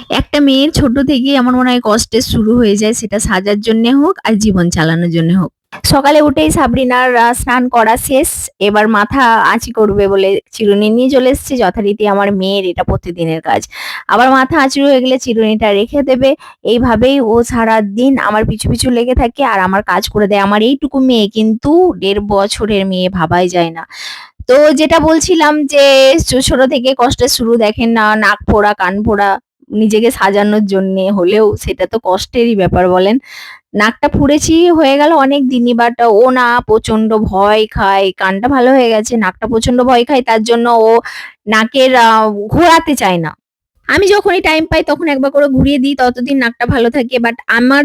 একটা মেয়ের ছোট থেকেই আমার মনে হয় কষ্টের শুরু হয়ে যায়, সেটা সাজার জন্যে হোক আর জীবন চালানোর জন্যে হোক। সকালে উঠেই সাবরিনার স্নান করা শেষ। এবার মাথা আঁচি করবে বলে চিরুনি নিয়ে চলে এসেছে। যথারীতি আমার মেয়ের এটা প্রতিদিনের কাজ। আবার মাথা আঁচড় হয়ে গেলে চিরুনিটা রেখে দেবে। এইভাবেই ও সারাদিন আমার পিছু, পিছু লেগে থাকে আর আমার কাজ করে দেয়। আমার এইটুকু মেয়ে কিন্তু ১.৫ বছরের মেয়ে, ভাবাই যায় না। তো যেটা বলছিলাম যে ছোট থেকে কষ্টের শুরু, দেখেন না, নাক ফোড়া, কান ফোড়া নিজেকে সাজানোর জন্যে হলেও সেটা তো কষ্টেরই ব্যাপার বলেন। নাকটা ফুঁড়েছি হয়ে গেল অনেক দিনই, বাট ও না প্রচন্ড ভয় খায়। কানটা ভালো হয়ে গেছে, নাকটা প্রচন্ড ভয় খায়, তার জন্য ও নাকের ঘোরাতে চায় না। আমি যখনই টাইম পাই তখন একবার করে ঘুরিয়ে দিই, ততদিন নাকটা ভালো থাকে। বাট আমার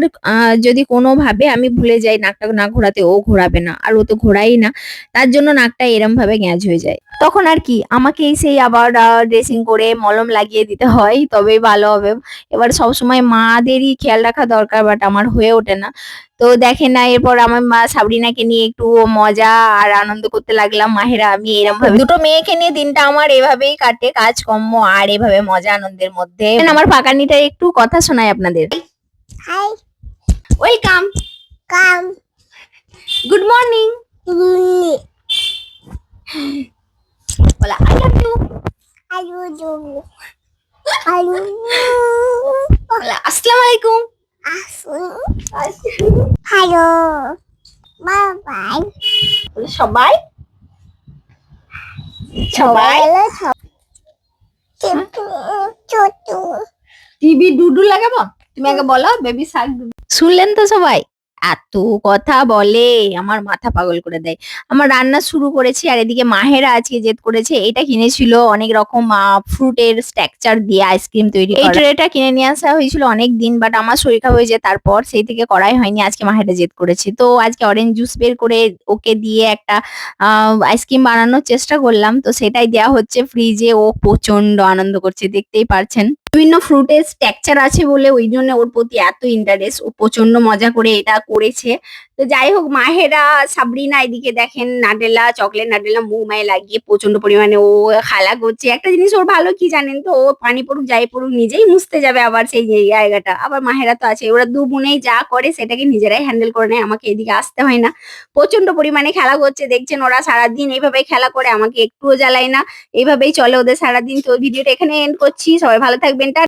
যদি কোনোভাবে আমি ভুলে যাই নাকটা না ঘোরাতে, ও ঘোরাবে না। আর ও তো ঘোরায়ই না। তার জন্য নাকটা এরমভাবে গ্যাঁজ হয়ে যায়। তখন আর কি আমাকেই সেই আবার ড্রেসিং করে মলম লাগিয়ে দিতে হয়, তবেই ভালো হবে। এবার সবসময় মাদেরই খেয়াল রাখা দরকার, বাট আমার হয়ে ওঠে না। তো দেখেন না, এরপর আমার মা সাবরিনাকে নিয়ে একটু মজা আর আনন্দ করতে লাগলাম। মাহেরা আমি এরম ভাবে দুটো মেয়েকে নিয়ে দিনটা আমার এভাবেই কাটে, কাজকর্ম আর এভাবে মজা আনন্দের মধ্যে। আমার পাকানিটা একটু কথা শোনাই আপনাদের। Hi welcome. Come good morning. গুনি বলা আই লাভ ইউ। আলু জুবু আলু বলা আসসালামু আলাইকুম। আসুন হ্যালো বাই বলে সবাই সবাই ছোট টিভি ডুডু লাগাবো। তুমি আগে বলো বেবি শার্ক। শুনলেন তো সবাই, এত কথা বলে আমার মাথা পাগল করে দেয়। আমার রান্না শুরু করেছি আর এদিকে মাহেরা আজকে জেদ করেছে, এটা কিনেছিল অনেক রকম ফ্রুটের স্ট্রাকচার দিয়ে আইসক্রিম তৈরি করা। এই ট্রেটা কিনে নিয়ে আসা হয়েছিল অনেক দিন, বাট আমার শরীর খারাপ হয়ে যায়, তারপর সেই থেকে করাই হয়নি। আজকে মাহেরা জেদ করেছে, তো আজকে অরেঞ্জ জুস বের করে ওকে দিয়ে একটা আইসক্রিম বানানোর চেষ্টা করলাম। তো সেটাই দেয়া হচ্ছে ফ্রিজে, ও প্রচন্ড আনন্দ করছে, দেখতেই পারছেন। বিভিন্ন ফ্রুটের স্ট্রাকচার আছে বলে ওই জন্য ওর প্রতি এত ইন্টারেস্ট, ও প্রচন্ড মজা করে এটা করেছে। তো যাই হোক, মাহেরা সাবরিনা এদিকে দেখেন নাডেলা, চকলেট নাডেলা মুমায় লাগিয়ে প্রচন্ড পরিমাণে ও খেলা করছে। একটা জিনিস ওর ভালো কি জানেন তো, ও পানি পড়ুক যাই পড়ুক নিজেই মুছতে যাবে আবার সেই জায়গাটা। আবার মাহেরা তো আছে, ওরা দু বোনেই যা করে সেটাকে নিজেরাই হ্যান্ডেল করে নেয়, আমাকে এদিকে আসতে হয় না। প্রচন্ড পরিমাণে খেলা করছে, দেখছেন ওরা সারাদিন এইভাবে খেলা করে, আমাকে একটুও জ্বালায় না। এইভাবেই চলে ওদের সারাদিন। তো ভিডিওটা এখানে এন্ড করছি, সবাই ভালো থাকবে।